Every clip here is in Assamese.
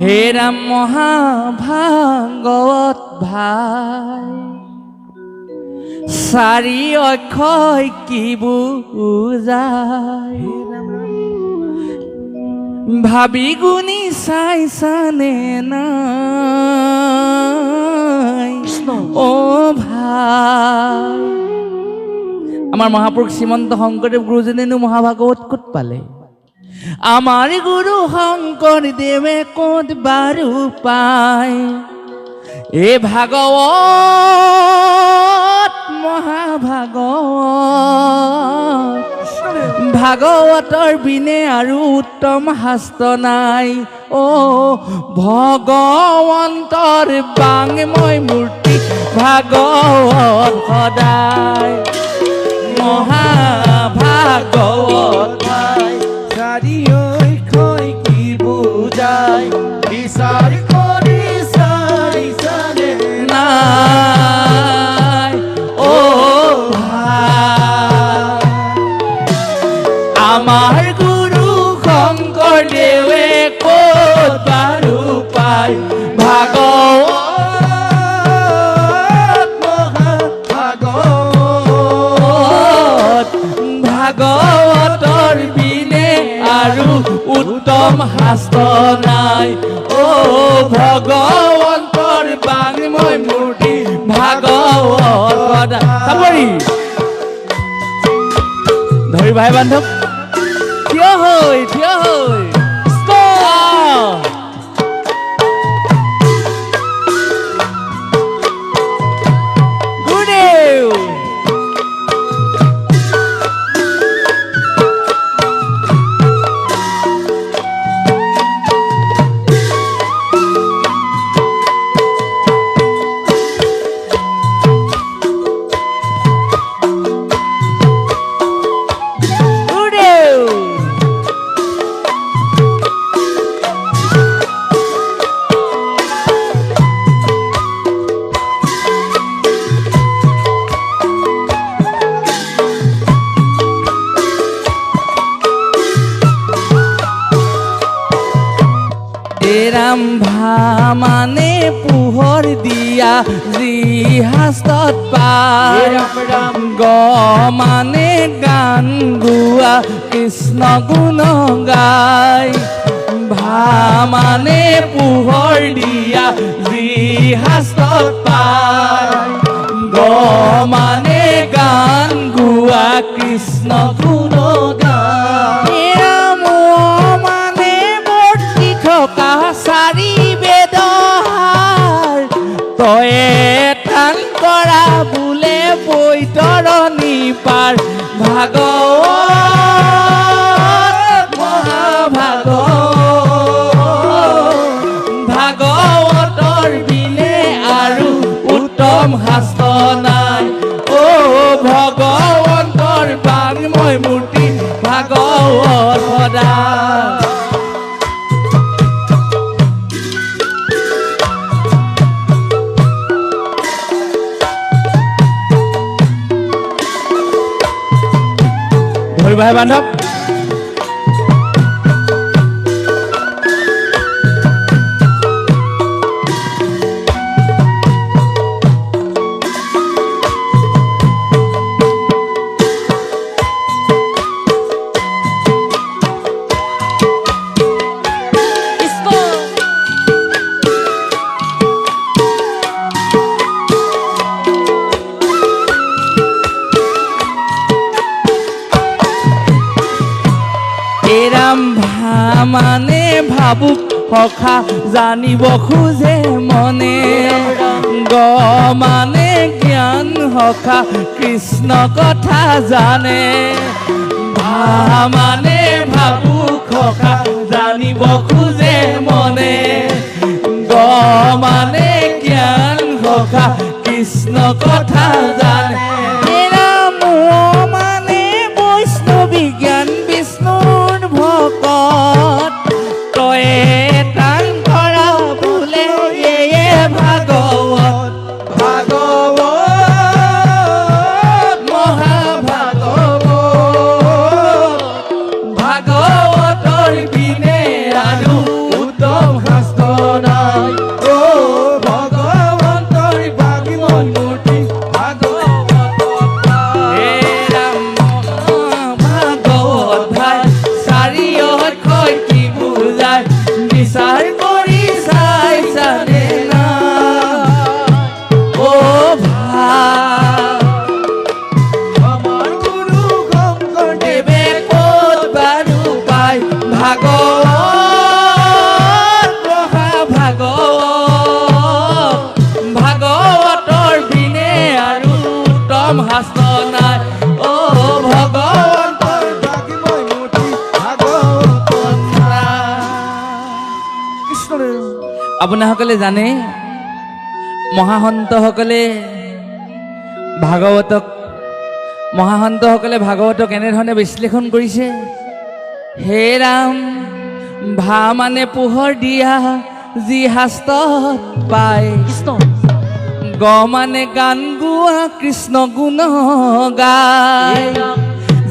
হে ৰাম মহাভাগৱত ভাই চাৰি অক্ষয় কি বুজায় ভাবি গুণি চাইছানে নাই ও ভাই আমাৰ মহাপুৰুষ শ্ৰীমন্ত শংকৰদেৱ গুৰুজনেনো মহাভাগৱত ক'ত পালে আমাৰ গুৰু শংকৰদেৱে ক'ত বাৰু পায় এ ভাগৱত মহাভাগৱত ভাগৱতৰ বিনে আৰু উত্তম শাস্ত্ৰ নাই ও ভগৱন্তৰ বাংময় মূৰ্তি ভাগৱত সদায় মহাভাগৱত চাৰি অক্ষয় কি বুজায় বিচাৰ কৰি চাইছানে নাই ও ভাই আমাৰ গুৰু শংকৰদেৱে ক'ত বাৰু পায় ভাগৱত ভাগৱতৰ বিনে আৰু উত্তম শাস্ত্ৰ নাই ও ভগৱন্তৰ বাংময় মূৰ্তি ভাগৱত চাপৰি ধৰি ভাই বান্ধৱ থিয় হৈ গুৰুদেৱ ৰাম ভামানে পোহৰ দিয়া যি শাস্ত্ৰত পায় গ মানে গান গোৱা কৃষ্ণ গুণ গায় ভামানে পোহৰ দিয়া যি শাস্ত্ৰত পায় গ মানে গান গোৱা কৃষ্ণ গুণ গায় চাৰি বেদহাৰ তয়ে টান কৰা বোলে বৈতৰণি পাৰ ভাগৱত ভাগৱতৰ বিনে আৰু উত্তম শাস্ত্ৰ নাই ও ভগৱন্তৰ বাংময় মূৰ্তি ভাগৱত সদায় ভাই বান্ধৱ ৰাম ভামানে ভাবুক সখা জানিব খোজে মনে গ মানে জ্ঞান সখা কৃষ্ণ কথা জানে ভামানে ভাবুক সখা জানিব খোজে মনে গ মানে জ্ঞান সখা কৃষ্ণ কথা জানে মানে বৈষ্ণৱী জ্ঞান বিষ্ণুৰ ভকত তয়ে টান কৰা বোলে ভাগৱত মহাভাগৱত ভাগৱতৰ বিনে আৰু উত্তম শাস্ত্ৰ কৃষ্ণৰে আপোনাসকলে জানে মহাসন্তসকলে ভাগৱতক এনেধৰণে বিশ্লেষণ কৰিছে। হে ৰাম, ভা মানে পোহৰ দিয়া যি শাস্ত্ৰত পায়, কৃষ্ণ গ মানে গান গোৱা কৃষ্ণ গুণ গায়।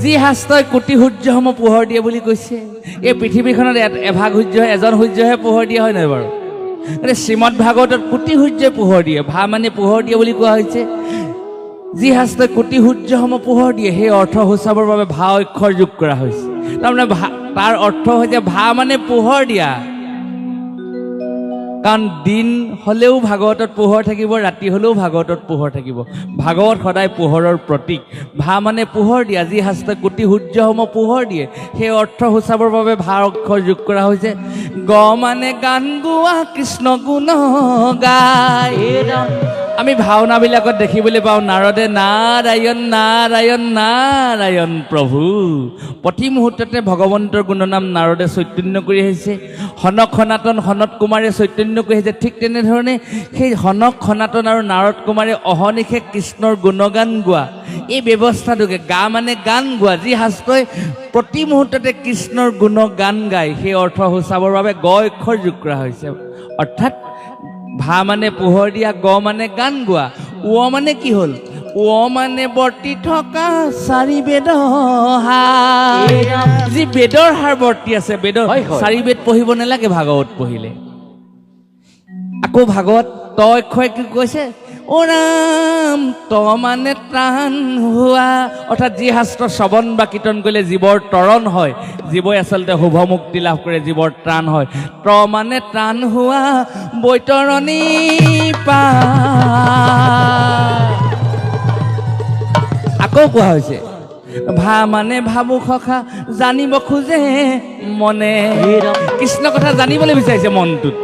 যি শাস্ত্ৰই কোটি সূৰ্যসমূহ পোহৰ দিয়ে বুলি কৈছে। এই পৃথিৱীখনত এভাগ সূৰ্য, এজন সূৰ্যহে পোহৰ দিয়া, হয় নহয় বাৰু? শ্ৰীমদ ভাগৱতত কোটি সূৰ্যই পোহৰ দিয়ে, ভা মানে পোহৰ দিয়ে বুলি কোৱা হৈছে। যি শাস্ত্ৰই কোটি সূৰ্যসমূহ পোহৰ দিয়ে, সেই অৰ্থ সূচাবৰ বাবে ভা অক্ষৰ যোগ কৰা হৈছে। তাৰমানে তাৰ অৰ্থ হৈছে ভা মানে পোহৰ দিয়া। কাৰণ দিন হ'লেও ভাগৱতত পোহৰ থাকিব, ৰাতি হ'লেও ভাগৱতত পোহৰ থাকিব। ভাগৱত সদায় পোহৰৰ প্ৰতীক। ভা মানে পোহৰ দিয়া, যি শাস্ত্ৰই কোটি সূৰ্যসমূহ পোহৰ দিয়ে, সেই অৰ্থ সূচাবৰ বাবে ভা অক্ষৰ যোগ কৰা হৈছে। গ মানে গান গোৱা কৃষ্ণ গুণ গায়। আমি ভাওনাবিলাকত দেখিবলৈ পাওঁ নাৰদে নাৰায়ণ নাৰায়ণ নাৰায়ণ প্ৰভু, প্ৰতি মুহূৰ্ততে ভগৱন্তৰ গুণনাম নাৰদে চৈতন্য কৰি আহিছে। সনক সনাতন সনত কুমাৰে চৈতন্য কৰি আহিছে। ঠিক তেনেধৰণে সেই সনক সনাতন আৰু নাৰদ কুমাৰে অহৰ্নিশে কৃষ্ণৰ গুণগান গোৱা, এই ব্যৱস্থাটোকে গা মানে গান গোৱা, যি শাস্ত্ৰই প্ৰতি মুহূৰ্ততে কৃষ্ণৰ গুণ গান গায়, সেই অৰ্থ সূচাবৰ বাবে গ অক্ষৰ যোগ কৰা হৈছে। অৰ্থাৎ ভা মানে পোহৰ দিয়া, গ মানে গান গোৱা, উ মানে কি হ'ল? উ মানে বৰ্তি থকা চাৰি বেদ হাৰ। যি বেদৰ হাৰ বৰ্তি আছে, বেদৰ চাৰি বেদ পঢ়িব নালাগে ভাগৱত পঢ়িলে। আকৌ ভাগৱত ত অক্ষৰে কি কৈছে? অ ৰাম, ত মানে ত্ৰাণ হোৱা, অৰ্থাৎ যি শাস্ত্ৰ শ্ৰৱণ বা কীৰ্তন কৰিলে জীৱৰ তৰণ হয়, জীৱই আচলতে শুভ মুক্তি লাভ কৰে, জীৱৰ ত্ৰাণ হয়। ত মানে ত্ৰাণ হোৱা বৈতৰণী পা। আকৌ কোৱা হৈছে ভা মানে ভাবু সখা জানিব খোজে মনে, কৃষ্ণ কথা জানিবলৈ বিচাৰিছে মনটোত।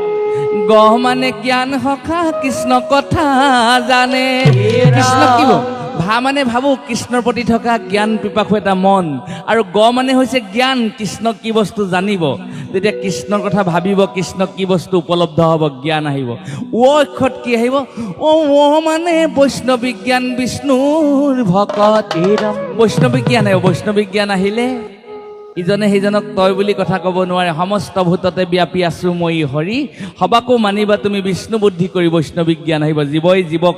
গ মানে জ্ঞান সখা কৃষ্ণ কথা জানে। কৃষ্ণ কি হ'ল? ভা মানে ভাবো, কৃষ্ণৰ প্ৰতি থকা জ্ঞান পিপাসু এটা মন, আৰু গ মানে হৈছে জ্ঞান, কৃষ্ণ কি বস্তু জানিব। যেতিয়া কৃষ্ণৰ কথা ভাবিব, কৃষ্ণ কি বস্তু উপলব্ধ হ'ব, জ্ঞান আহিব। ও অক্ষত কি আহিব? ও মানে বৈষ্ণৱিক জ্ঞান, বিষ্ণুৰ ভকত। বৈষ্ণৱিক জ্ঞান আহিব। বৈষ্ণৱিক জ্ঞান আহিলে ইজনে সিজনক তই বুলি কথা ক'ব নোৱাৰে। সমস্ত ভূততে ব্যাপী আছো মই হৰি, সবাকো মানিবা তুমি বিষ্ণু বুদ্ধি কৰি। বৈষ্ণৱিক জ্ঞান আহিব। জীৱই জীৱক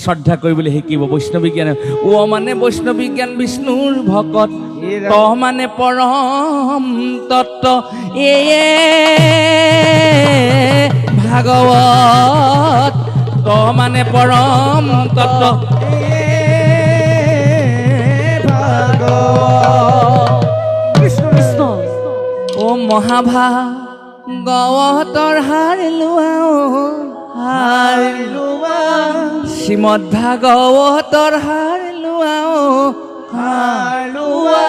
শ্ৰদ্ধা কৰিবলৈ শিকিব। বৈষ্ণৱিক জ্ঞান। ও মানে বৈষ্ণৱিক জ্ঞান, বিষ্ণুৰ ভকত। ত মানে পৰম তত্ত্ব, এয়ে ভাগৱত। ত মানে পৰম তত্ত্ব, ও মহাভাগৱতৰ হাৰ লোৱা, হাৰ লোৱা। শ্ৰীমদ ভাগৱতৰ হাৰ লোৱা, হাৰ লোৱা।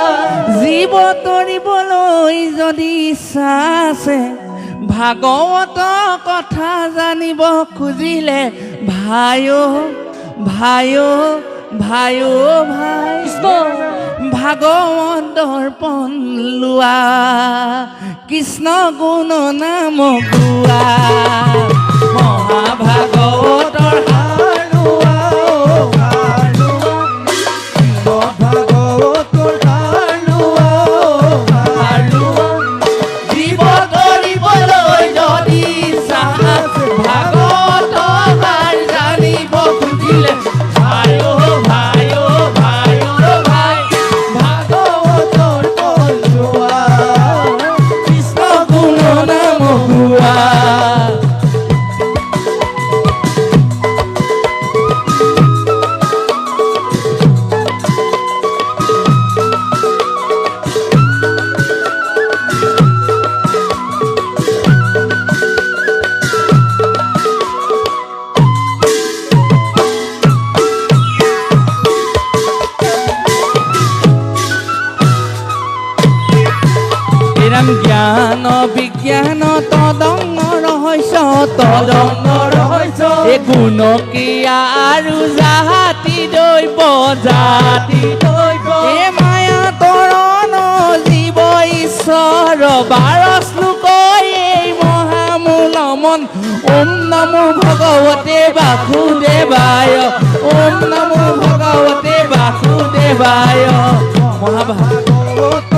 জীৱ তৰিবলৈ যদি ইচ্ছা আছে, ভাগৱত কথা জানিব খুজিলে, ভাইও ভাইও ভাইও ভাই, ভাগৱত দৰ্পণ লোৱা, কৃষ্ণ গুণ নাম গোৱা। মহাভাগৱতৰ হাৰ লোৱা, হাৰ লোৱা। ভাগৱতৰ হাৰ লোৱা, হাৰ লোৱা। জীৱ তৰিবলৈ যদি ইচ্ছা আছে, ভাগৱত হাৰ জানিব খুজিলে, ভাইও ভাইও ভাইও ভাই, ভাগৱতৰ দৰ্পণ লোৱা, কৃষ্ণ গুণ নাম গোৱা। জ্ঞান বিজ্ঞান তদংগ ৰহস্য, তদংগ ৰহস্য। এ গুণ ক্ৰিয়া আৰু জাতি দৈৱ, জাতি দৈৱ। এ মায়া তৰণ জীৱ ঈশ্বৰ, 12 শ্লোক এই মহামূল মন ওম নমো ভগৱতে বাসুদেৱায় ওম নমো ভগৱতে বাসুদেৱায় মহাভাগৱত